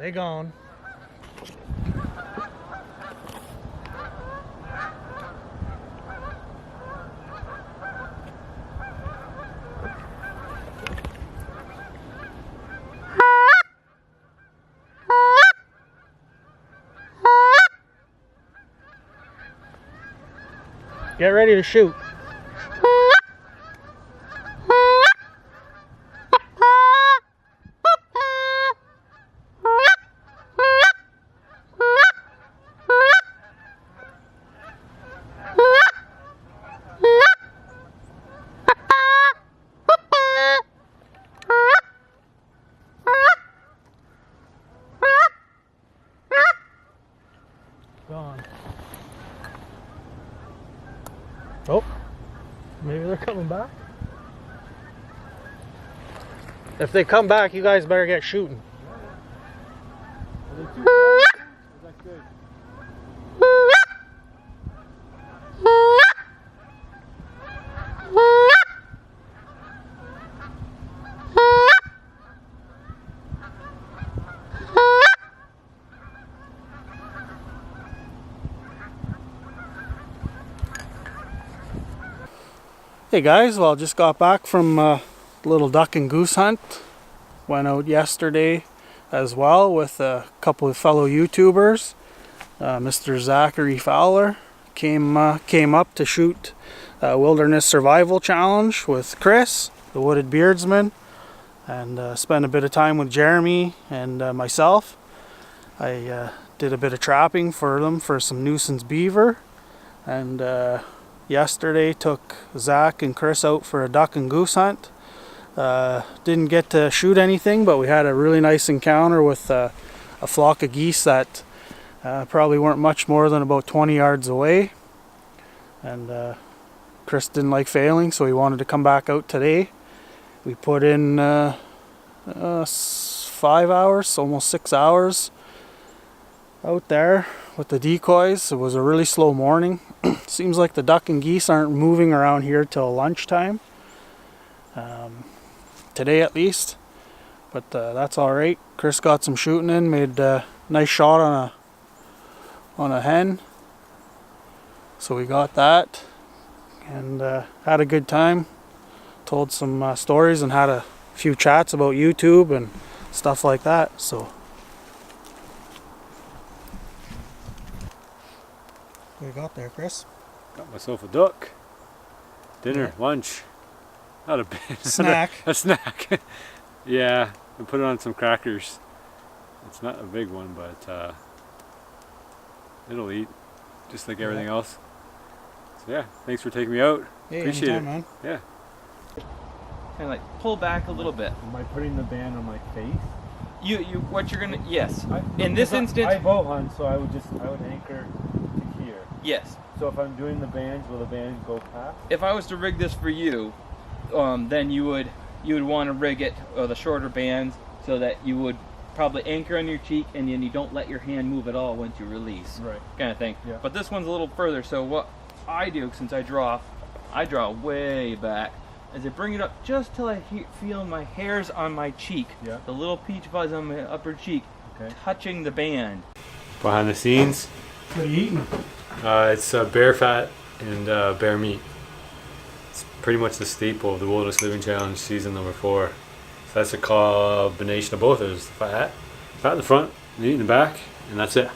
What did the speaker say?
They gone. Get ready to shoot. Gone. Oh, maybe they're coming back. If they come back, you guys better get shooting. Are they too far? Is that good? Hey guys, well, just got back from a little duck and goose hunt. Went out yesterday as well with a couple of fellow YouTubers. Mr. Zack Fowler came up to shoot a wilderness survival challenge with Chris, the Wooded Beardsman, and spent a bit of time with Jeremy and myself. I did a bit of trapping for them for some nuisance beaver, and yesterday took Zack and Chris out for a duck and goose hunt. Didn't get to shoot anything, but we had a really nice encounter with a flock of geese that probably weren't much more than about 20 yards away. And Chris didn't like failing, so he wanted to come back out today. We put in 5 hours, almost 6 hours out there with the decoys. It was a really slow morning. Seems like the duck and geese aren't moving around here till lunchtime. Today at least. But that's alright. Chris got some shooting in, made a nice shot on a hen. So we got that. And had a good time. Told some stories and had a few chats about YouTube and stuff like that. So what you got there, Chris? Got myself a duck. Dinner, lunch. Not a bit. Snack. a snack. Yeah, I put it on some crackers. It's not a big one, but it'll eat just like everything else. So yeah, thanks for taking me out. Hey, appreciate anytime, it, man. Yeah. Kind of like pull back a little bit. Am I putting the band on my face? What you're gonna, yes. In this instance, I bow hunt, so I would anchor to here. yes. So if I'm doing the bands, will the bands go past? If I was to rig this for you, then you would want to rig it the shorter bands so that you would probably anchor on your cheek and then you don't let your hand move at all once you release. Right. Kind of thing. Yeah. But this one's a little further, so what I do, since I draw way back, is I bring it up just till I feel my hairs on my cheek, Yeah. the little peach fuzz on my upper cheek, Okay. touching the band. Behind the scenes, What are you eating? it's bear fat and bear meat. It's pretty much the staple of the Wilderness Living Challenge season number 4. So that's a combination of both. There's fat in the front, meat in the back, and that's it.